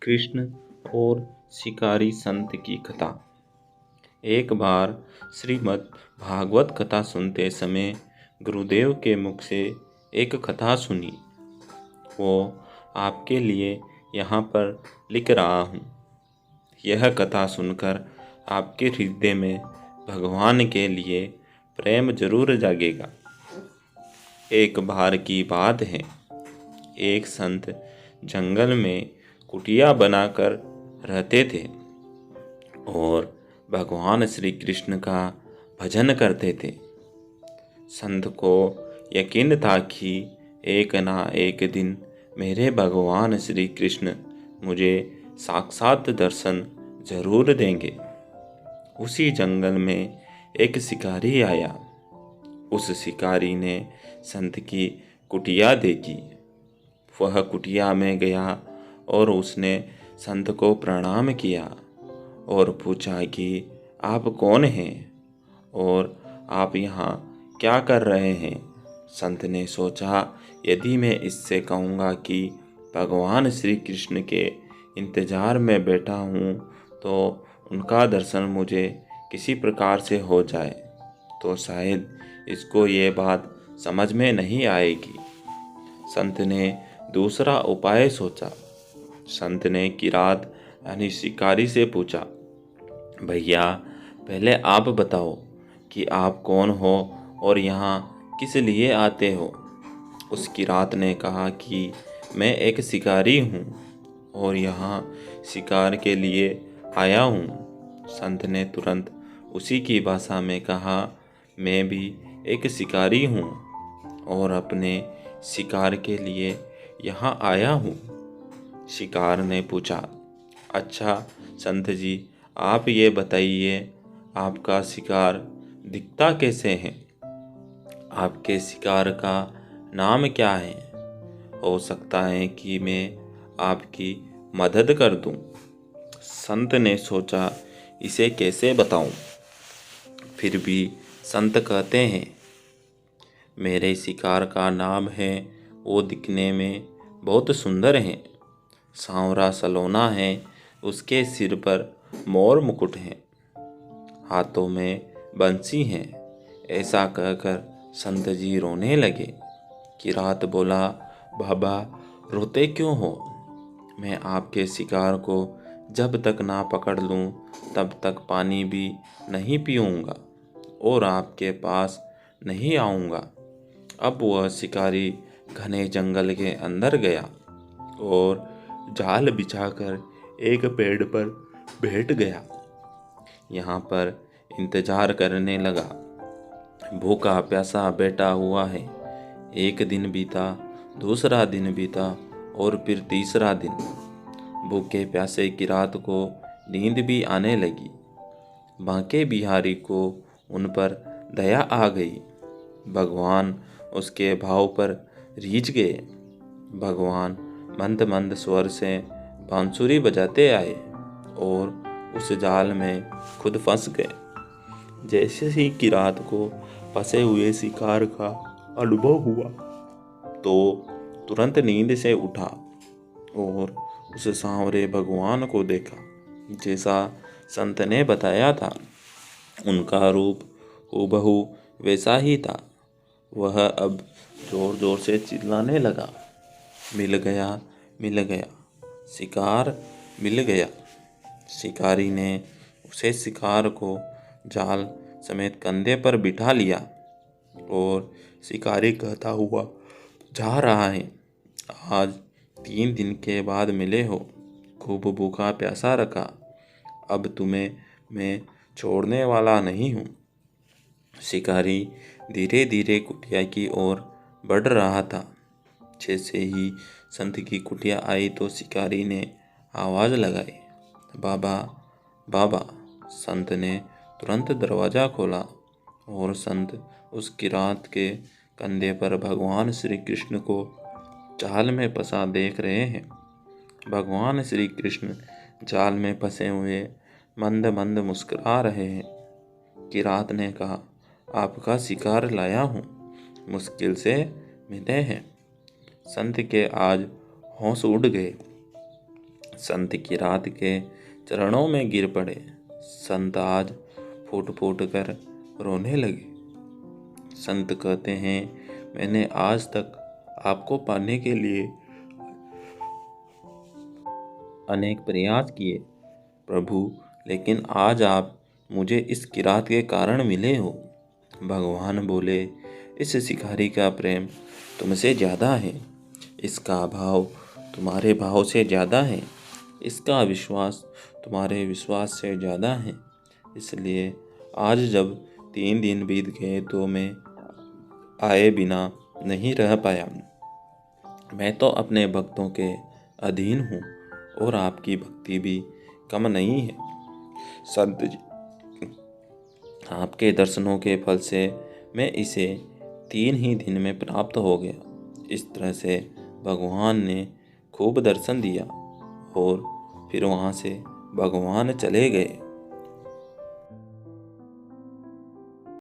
कृष्ण और शिकारी संत की कथा। एक बार श्रीमद् भागवत कथा सुनते समय गुरुदेव के मुख से एक कथा सुनी, वो आपके लिए यहाँ पर लिख रहा हूँ। यह कथा सुनकर आपके हृदय में भगवान के लिए प्रेम जरूर जागेगा। एक बार की बात है, एक संत जंगल में कुटिया बनाकर रहते थे और भगवान श्री कृष्ण का भजन करते थे। संत को यकीन था कि एक ना एक दिन मेरे भगवान श्री कृष्ण मुझे साक्षात दर्शन जरूर देंगे। उसी जंगल में एक शिकारी आया। उस शिकारी ने संत की कुटिया देखी। वह कुटिया में गया और उसने संत को प्रणाम किया और पूछा कि आप कौन हैं और आप यहाँ क्या कर रहे हैं। संत ने सोचा, यदि मैं इससे कहूँगा कि भगवान श्री कृष्ण के इंतज़ार में बैठा हूँ तो उनका दर्शन मुझे किसी प्रकार से हो जाए तो शायद इसको ये बात समझ में नहीं आएगी। संत ने दूसरा उपाय सोचा। संत ने किरात यानी शिकारी से पूछा, भैया पहले आप बताओ कि आप कौन हो और यहाँ किस लिए आते हो। उस किरात ने कहा कि मैं एक शिकारी हूँ और यहाँ शिकार के लिए आया हूँ। संत ने तुरंत उसी की भाषा में कहा, मैं भी एक शिकारी हूँ और अपने शिकार के लिए यहाँ आया हूँ। शिकार ने पूछा, अच्छा संत जी, आप ये बताइए आपका शिकार दिखता कैसे है, आपके शिकार का नाम क्या है। हो सकता है कि मैं आपकी मदद कर दूं। संत ने सोचा, इसे कैसे बताऊं। फिर भी संत कहते हैं, मेरे शिकार का नाम है, वो दिखने में बहुत सुंदर है, सांवरा सलोना है, उसके सिर पर मोर मुकुट है, हाथों में बंसी है। ऐसा कहकर संत जी रोने लगे। किरात बोला, बाबा रोते क्यों हो, मैं आपके शिकार को जब तक ना पकड़ लूं तब तक पानी भी नहीं पीऊँगा और आपके पास नहीं आऊँगा। अब वह शिकारी घने जंगल के अंदर गया और जाल बिछाकर एक पेड़ पर बैठ गया। यहाँ पर इंतजार करने लगा। भूखा प्यासा बैठा हुआ है। एक दिन बीता, दूसरा दिन बीता और फिर तीसरा दिन। भूखे प्यासे किरात को नींद भी आने लगी। बांके बिहारी को उन पर दया आ गई। भगवान उसके भाव पर रीझ गए। भगवान मंद मंद स्वर से बांसुरी बजाते आए और उस जाल में खुद फंस गए। जैसे ही किरात को फंसे हुए शिकार का अनुभव हुआ तो तुरंत नींद से उठा और उस सांवरे भगवान को देखा जैसा संत ने बताया था। उनका रूप हूबहू वैसा ही था। वह अब जोर जोर से चिल्लाने लगा, मिल गया, मिल गया, शिकार मिल गया। शिकारी ने उसे शिकार को जाल समेत कंधे पर बिठा लिया और शिकारी कहता हुआ जा रहा है, आज 3 दिन के बाद मिले हो, खूब भूखा प्यासा रखा, अब तुम्हें मैं छोड़ने वाला नहीं हूँ। शिकारी धीरे धीरे कुटिया की ओर बढ़ रहा था। जैसे ही संत की कुटिया आई तो शिकारी ने आवाज़ लगाई, बाबा बाबा। संत ने तुरंत दरवाज़ा खोला और संत उस किरात के कंधे पर भगवान श्री कृष्ण को जाल में फंसा देख रहे हैं। भगवान श्री कृष्ण जाल में फंसे हुए मंद मंद मुस्कुरा रहे हैं। किरात ने कहा, आपका शिकार लाया हूँ, मुश्किल से मिले हैं। संत के आज होश उड़ गए। संत किरात के चरणों में गिर पड़े। संत आज फूट फूट कर रोने लगे। संत कहते हैं, मैंने आज तक आपको पाने के लिए अनेक प्रयास किए प्रभु, लेकिन आज आप मुझे इस किरात के कारण मिले हो। भगवान बोले, इस शिकारी का प्रेम तुमसे ज़्यादा है, इसका भाव तुम्हारे भाव से ज़्यादा है, इसका विश्वास तुम्हारे विश्वास से ज़्यादा है। इसलिए आज जब 3 दिन बीत गए तो मैं आए बिना नहीं रह पाया। मैं तो अपने भक्तों के अधीन हूँ और आपकी भक्ति भी कम नहीं है। संत जी, आपके दर्शनों के फल से मैं इसे 3 ही दिन में प्राप्त हो गया। इस तरह से भगवान ने खूब दर्शन दिया और फिर वहाँ से भगवान चले गए।